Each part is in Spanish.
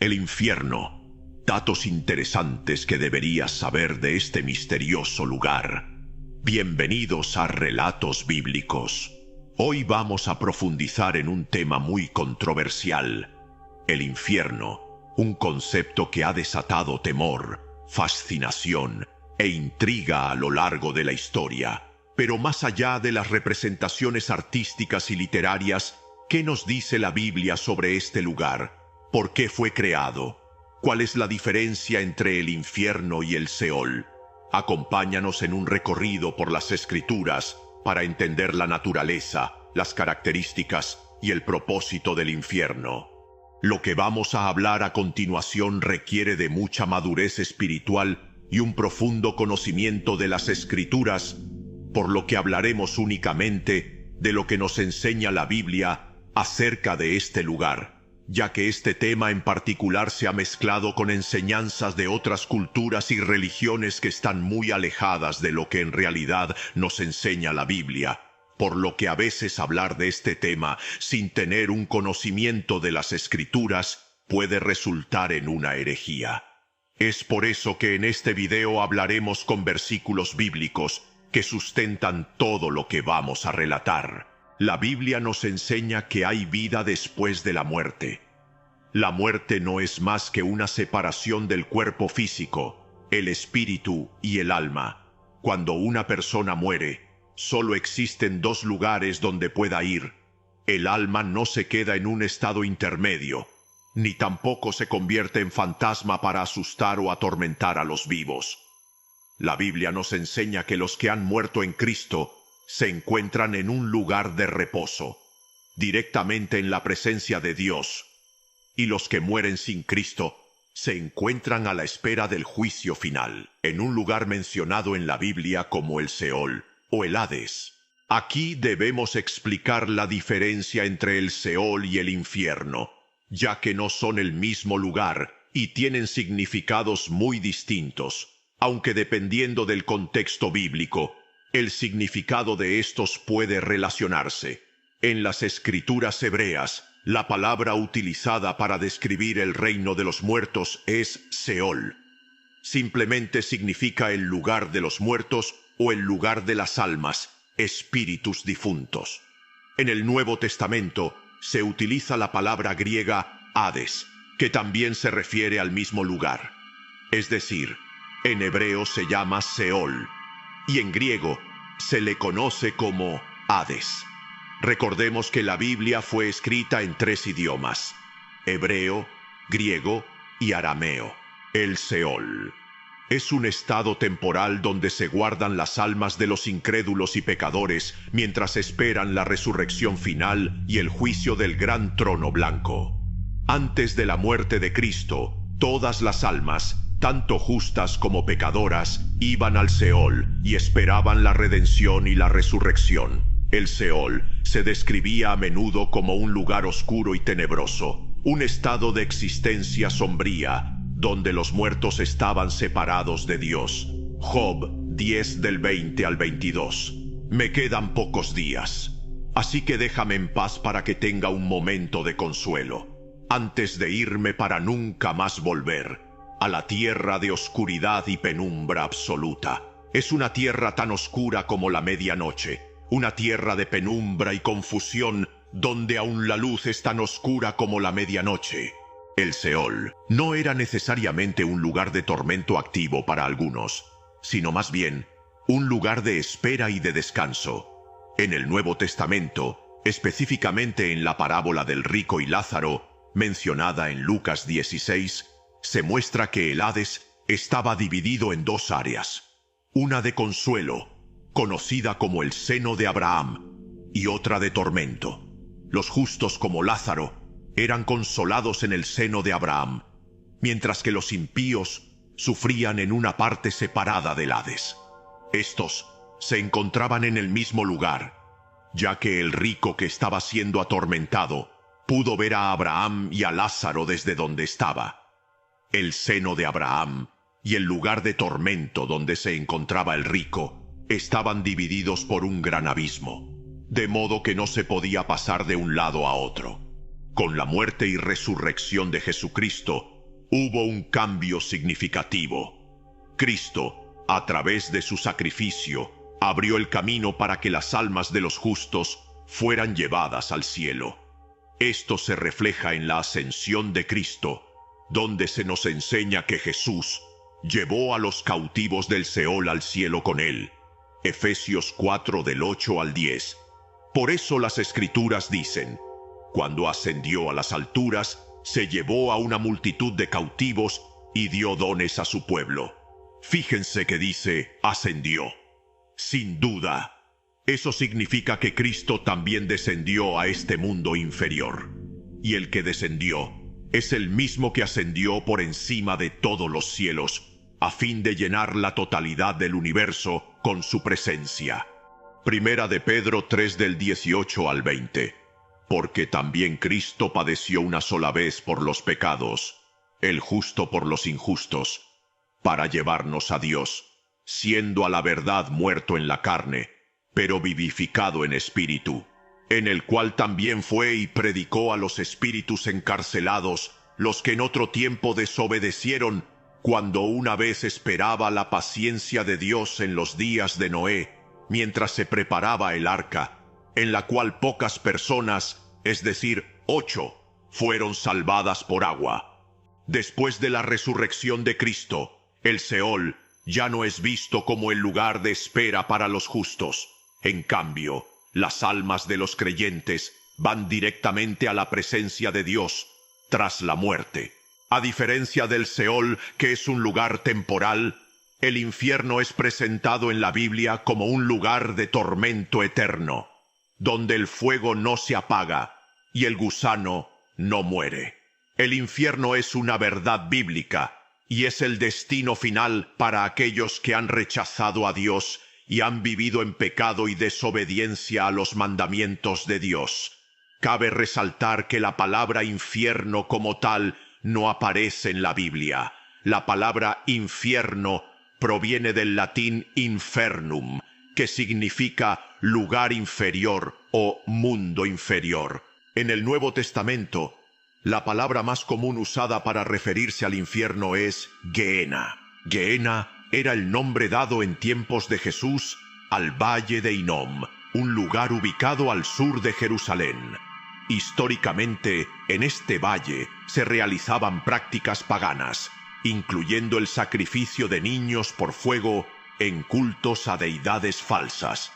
El infierno. Datos interesantes que deberías saber de este misterioso lugar. Bienvenidos a Relatos Bíblicos. Hoy vamos a profundizar en un tema muy controversial. El infierno, un concepto que ha desatado temor, fascinación e intriga a lo largo de la historia. Pero más allá de las representaciones artísticas y literarias, ¿qué nos dice la Biblia sobre este lugar? ¿Por qué fue creado? ¿Cuál es la diferencia entre el infierno y el Seol? Acompáñanos en un recorrido por las Escrituras para entender la naturaleza, las características y el propósito del infierno. Lo que vamos a hablar a continuación requiere de mucha madurez espiritual y un profundo conocimiento de las Escrituras, por lo que hablaremos únicamente de lo que nos enseña la Biblia acerca de este lugar, ya que este tema en particular se ha mezclado con enseñanzas de otras culturas y religiones que están muy alejadas de lo que en realidad nos enseña la Biblia, por lo que a veces hablar de este tema sin tener un conocimiento de las Escrituras puede resultar en una herejía. Es por eso que en este video hablaremos con versículos bíblicos que sustentan todo lo que vamos a relatar. La Biblia nos enseña que hay vida después de la muerte. La muerte no es más que una separación del cuerpo físico, el espíritu y el alma. Cuando una persona muere, solo existen dos lugares donde pueda ir. El alma no se queda en un estado intermedio, ni tampoco se convierte en fantasma para asustar o atormentar a los vivos. La Biblia nos enseña que los que han muerto en Cristo se encuentran en un lugar de reposo, directamente en la presencia de Dios, y los que mueren sin Cristo se encuentran a la espera del juicio final, en un lugar mencionado en la Biblia como el Seol o el Hades. Aquí debemos explicar la diferencia entre el Seol y el infierno, ya que no son el mismo lugar y tienen significados muy distintos, aunque dependiendo del contexto bíblico, el significado de estos puede relacionarse. En las Escrituras hebreas, la palabra utilizada para describir el reino de los muertos es Seol. Simplemente significa el lugar de los muertos o el lugar de las almas, espíritus difuntos. En el Nuevo Testamento se utiliza la palabra griega Hades, que también se refiere al mismo lugar. Es decir, en hebreo se llama Seol, y en griego se le conoce como Hades. Recordemos que la Biblia fue escrita en 3 idiomas: hebreo, griego y arameo. El Seol es un estado temporal donde se guardan las almas de los incrédulos y pecadores mientras esperan la resurrección final y el juicio del gran trono blanco. Antes de la muerte de Cristo, todas las almas, tanto justas como pecadoras, iban al Seol y esperaban la redención y la resurrección. El Seol se describía a menudo como un lugar oscuro y tenebroso, un estado de existencia sombría, donde los muertos estaban separados de Dios. Job 10 del 20 al 22. Me quedan pocos días, así que déjame en paz para que tenga un momento de consuelo, antes de irme para nunca más volver a la tierra de oscuridad y penumbra absoluta. Es una tierra tan oscura como la medianoche, una tierra de penumbra y confusión, donde aún la luz es tan oscura como la medianoche. El Seol no era necesariamente un lugar de tormento activo para algunos, sino más bien un lugar de espera y de descanso. En el Nuevo Testamento, específicamente en la parábola del rico y Lázaro, mencionada en Lucas 16, se muestra que el Hades estaba dividido en 2 áreas, una de consuelo, conocida como el seno de Abraham, y otra de tormento. Los justos como Lázaro eran consolados en el seno de Abraham, mientras que los impíos sufrían en una parte separada del Hades. Estos se encontraban en el mismo lugar, ya que el rico que estaba siendo atormentado pudo ver a Abraham y a Lázaro desde donde estaba. El seno de Abraham y el lugar de tormento donde se encontraba el rico estaban divididos por un gran abismo, de modo que no se podía pasar de un lado a otro. Con la muerte y resurrección de Jesucristo, hubo un cambio significativo. Cristo, a través de su sacrificio, abrió el camino para que las almas de los justos fueran llevadas al cielo. Esto se refleja en la ascensión de Cristo, donde se nos enseña que Jesús llevó a los cautivos del Seol al cielo con él. Efesios 4 del 8 al 10. Por eso las Escrituras dicen: cuando ascendió a las alturas, se llevó a una multitud de cautivos y dio dones a su pueblo. Fíjense que dice ascendió. Sin duda, eso significa que Cristo también descendió a este mundo inferior. Y el que descendió es el mismo que ascendió por encima de todos los cielos, a fin de llenar la totalidad del universo con su presencia. Primera de Pedro 3 del 18 al 20. Porque también Cristo padeció una sola vez por los pecados, el justo por los injustos, para llevarnos a Dios, siendo a la verdad muerto en la carne, pero vivificado en espíritu, en el cual también fue y predicó a los espíritus encarcelados, los que en otro tiempo desobedecieron, cuando una vez esperaba la paciencia de Dios en los días de Noé, mientras se preparaba el arca, en la cual pocas personas, es decir, 8, fueron salvadas por agua. Después de la resurrección de Cristo, el Seol ya no es visto como el lugar de espera para los justos. En cambio, las almas de los creyentes van directamente a la presencia de Dios tras la muerte. A diferencia del Seol, que es un lugar temporal, el infierno es presentado en la Biblia como un lugar de tormento eterno, donde el fuego no se apaga y el gusano no muere. El infierno es una verdad bíblica y es el destino final para aquellos que han rechazado a Dios y han vivido en pecado y desobediencia a los mandamientos de Dios. Cabe resaltar que la palabra infierno como tal no aparece en la Biblia. La palabra infierno proviene del latín infernum, que significa lugar inferior o mundo inferior. En el Nuevo Testamento, la palabra más común usada para referirse al infierno es Gehenna. Gehenna era el nombre dado en tiempos de Jesús al Valle de Hinnom, un lugar ubicado al sur de Jerusalén. Históricamente, en este valle se realizaban prácticas paganas, incluyendo el sacrificio de niños por fuego en cultos a deidades falsas.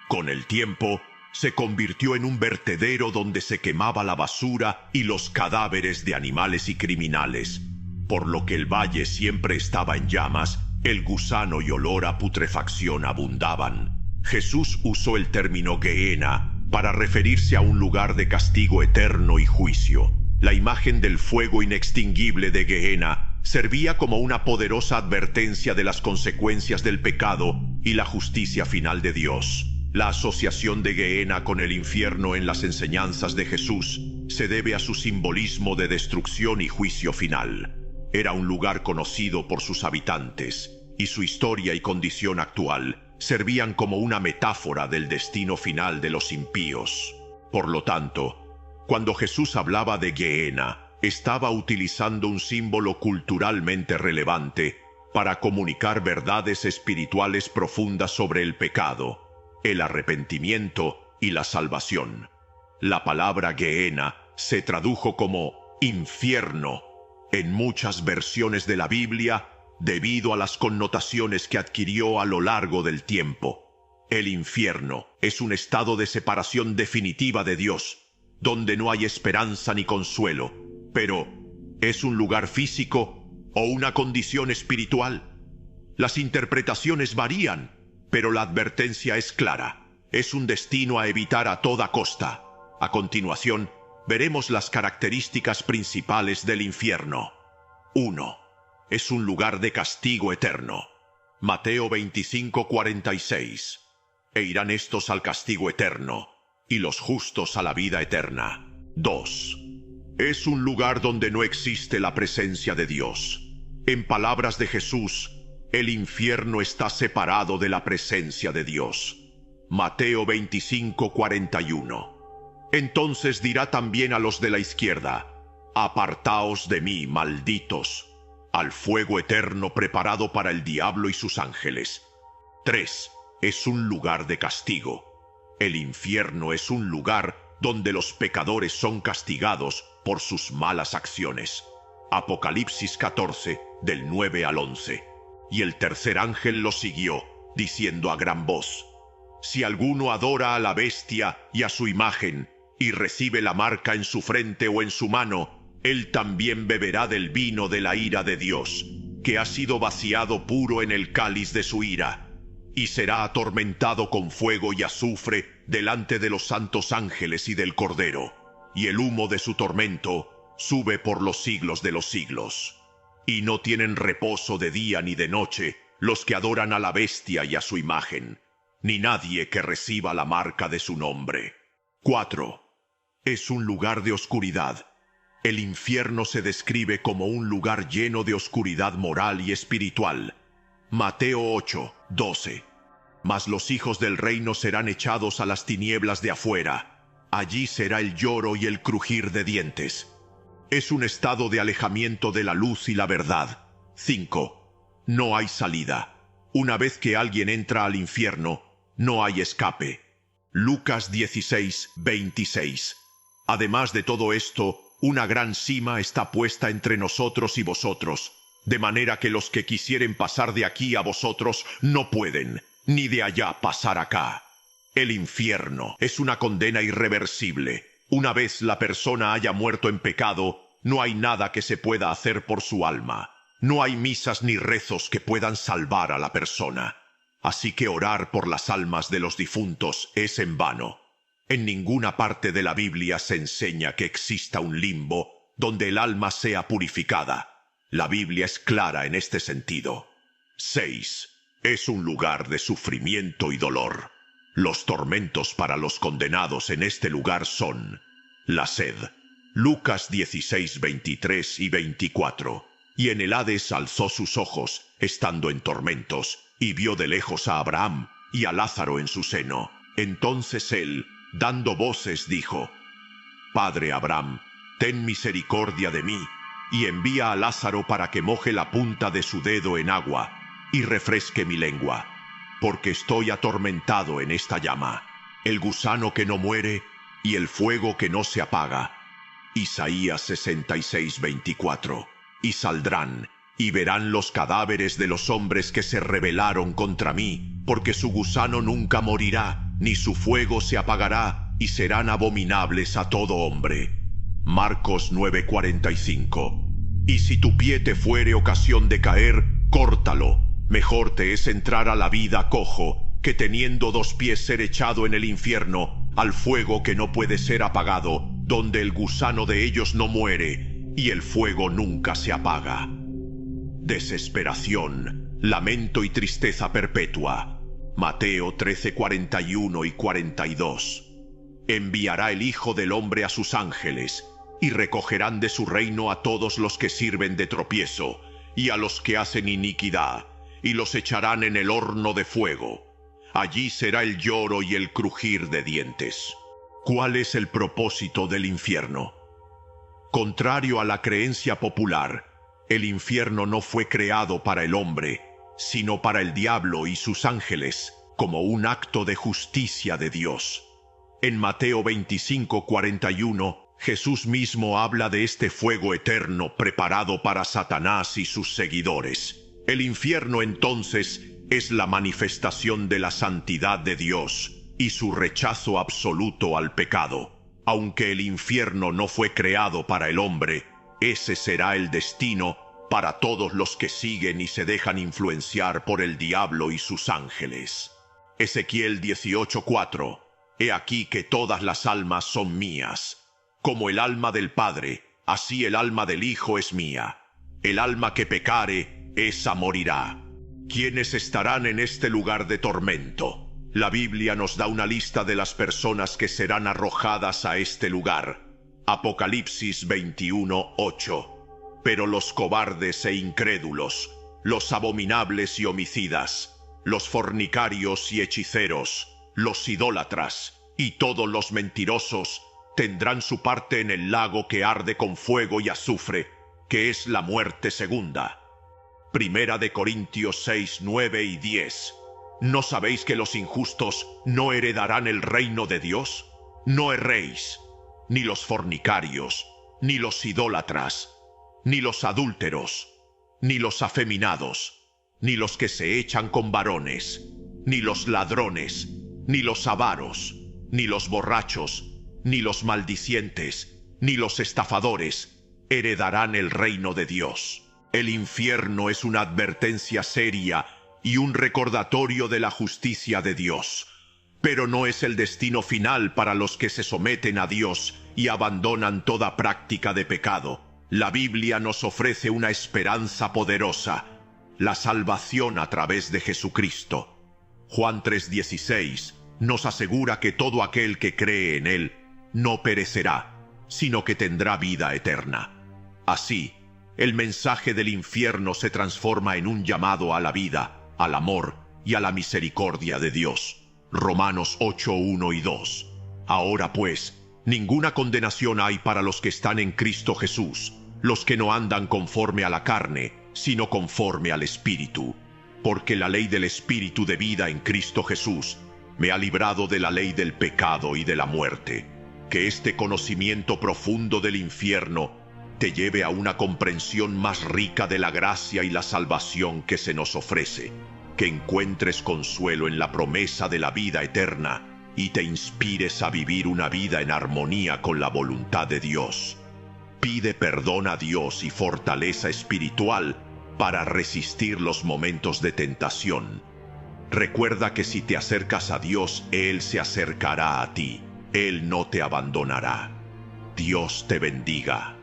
Con el tiempo, se convirtió en un vertedero donde se quemaba la basura y los cadáveres de animales y criminales, por lo que el valle siempre estaba en llamas. El gusano y olor a putrefacción abundaban. Jesús usó el término Gehenna para referirse a un lugar de castigo eterno y juicio. La imagen del fuego inextinguible de Gehenna servía como una poderosa advertencia de las consecuencias del pecado y la justicia final de Dios. La asociación de Gehenna con el infierno en las enseñanzas de Jesús se debe a su simbolismo de destrucción y juicio final. Era un lugar conocido por sus habitantes, y su historia y condición actual servían como una metáfora del destino final de los impíos. Por lo tanto, cuando Jesús hablaba de Gehenna, estaba utilizando un símbolo culturalmente relevante para comunicar verdades espirituales profundas sobre el pecado, el arrepentimiento y la salvación. La palabra Gehenna se tradujo como infierno en muchas versiones de la Biblia debido a las connotaciones que adquirió a lo largo del tiempo. El infierno es un estado de separación definitiva de Dios, donde no hay esperanza ni consuelo, pero ¿es un lugar físico o una condición espiritual? Las interpretaciones varían, pero la advertencia es clara. Es un destino a evitar a toda costa. A continuación, veremos las características principales del infierno. 1. Es un lugar de castigo eterno. Mateo 25:46. E irán estos al castigo eterno, y los justos a la vida eterna. 2. Es un lugar donde no existe la presencia de Dios. En palabras de Jesús, el infierno está separado de la presencia de Dios. Mateo 25:41. Entonces dirá también a los de la izquierda: Apartaos de mí, malditos, al fuego eterno preparado para el diablo y sus ángeles. 3. Es un lugar de castigo. El infierno es un lugar donde los pecadores son castigados por sus malas acciones. Apocalipsis 14, del 9 al 11. Y el tercer ángel lo siguió, diciendo a gran voz: si alguno adora a la bestia y a su imagen, y recibe la marca en su frente o en su mano, él también beberá del vino de la ira de Dios, que ha sido vaciado puro en el cáliz de su ira, y será atormentado con fuego y azufre delante de los santos ángeles y del Cordero, y el humo de su tormento sube por los siglos de los siglos. Y no tienen reposo de día ni de noche los que adoran a la bestia y a su imagen, ni nadie que reciba la marca de su nombre. 4. Es un lugar de oscuridad. El infierno se describe como un lugar lleno de oscuridad moral y espiritual. Mateo 8, 12. Mas los hijos del reino serán echados a las tinieblas de afuera. Allí será el lloro y el crujir de dientes. Es un estado de alejamiento de la luz y la verdad. 5. No hay salida. Una vez que alguien entra al infierno, no hay escape. Lucas 16, 26. Además de todo esto, una gran sima está puesta entre nosotros y vosotros, de manera que los que quisieren pasar de aquí a vosotros no pueden, ni de allá pasar acá. El infierno es una condena irreversible. Una vez la persona haya muerto en pecado, no hay nada que se pueda hacer por su alma. No hay misas ni rezos que puedan salvar a la persona. Así que orar por las almas de los difuntos es en vano. En ninguna parte de la Biblia se enseña que exista un limbo donde el alma sea purificada. La Biblia es clara en este sentido. 6. Es un lugar de sufrimiento y dolor. Los tormentos para los condenados en este lugar son la sed. Lucas 16, 23 y 24. Y en el Hades alzó sus ojos, estando en tormentos, y vio de lejos a Abraham y a Lázaro en su seno. Entonces él, dando voces, dijo: Padre Abraham, ten misericordia de mí, y envía a Lázaro para que moje la punta de su dedo en agua, y refresque mi lengua, porque estoy atormentado en esta llama, el gusano que no muere, y el fuego que no se apaga. Isaías 66, 24. Y saldrán, y verán los cadáveres de los hombres que se rebelaron contra mí, porque su gusano nunca morirá, ni su fuego se apagará, y serán abominables a todo hombre. Marcos 9:45. Y si tu pie te fuere ocasión de caer, córtalo. Mejor te es entrar a la vida cojo, que teniendo 2 pies ser echado en el infierno, al fuego que no puede ser apagado, donde el gusano de ellos no muere, y el fuego nunca se apaga. Desesperación, lamento y tristeza perpetua. Mateo 13, 41 y 42. Enviará el Hijo del Hombre a sus ángeles, y recogerán de su reino a todos los que sirven de tropiezo, y a los que hacen iniquidad, y los echarán en el horno de fuego. Allí será el lloro y el crujir de dientes. ¿Cuál es el propósito del infierno? Contrario a la creencia popular, el infierno no fue creado para el hombre, sino para el diablo y sus ángeles, como un acto de justicia de Dios. En Mateo 25, 41, Jesús mismo habla de este fuego eterno preparado para Satanás y sus seguidores. El infierno entonces es la manifestación de la santidad de Dios y su rechazo absoluto al pecado. Aunque el infierno no fue creado para el hombre, ese será el destino para todos los que siguen y se dejan influenciar por el diablo y sus ángeles. Ezequiel 18:4. He aquí que todas las almas son mías. Como el alma del Padre, así el alma del Hijo es mía. El alma que pecare, esa morirá. ¿Quiénes estarán en este lugar de tormento? La Biblia nos da una lista de las personas que serán arrojadas a este lugar. Apocalipsis 21:8. Pero los cobardes e incrédulos, los abominables y homicidas, los fornicarios y hechiceros, los idólatras y todos los mentirosos, tendrán su parte en el lago que arde con fuego y azufre, que es la muerte segunda. Primera de Corintios 6, 9 y 10. ¿No sabéis que los injustos no heredarán el reino de Dios? No erréis, ni los fornicarios, ni los idólatras, ni los adúlteros, ni los afeminados, ni los que se echan con varones, ni los ladrones, ni los avaros, ni los borrachos, ni los maldicientes, ni los estafadores heredarán el reino de Dios. El infierno es una advertencia seria y un recordatorio de la justicia de Dios, pero no es el destino final para los que se someten a Dios y abandonan toda práctica de pecado. La Biblia nos ofrece una esperanza poderosa, la salvación a través de Jesucristo. Juan 3:16 nos asegura que todo aquel que cree en Él no perecerá, sino que tendrá vida eterna. Así, el mensaje del infierno se transforma en un llamado a la vida, al amor y a la misericordia de Dios. Romanos 8, 1 y 2. Ahora pues, ninguna condenación hay para los que están en Cristo Jesús, los que no andan conforme a la carne, sino conforme al Espíritu. Porque la ley del Espíritu de vida en Cristo Jesús me ha librado de la ley del pecado y de la muerte. Que este conocimiento profundo del infierno te lleve a una comprensión más rica de la gracia y la salvación que se nos ofrece, que encuentres consuelo en la promesa de la vida eterna y te inspires a vivir una vida en armonía con la voluntad de Dios. Pide perdón a Dios y fortaleza espiritual para resistir los momentos de tentación. Recuerda que si te acercas a Dios, Él se acercará a ti. Él no te abandonará. Dios te bendiga.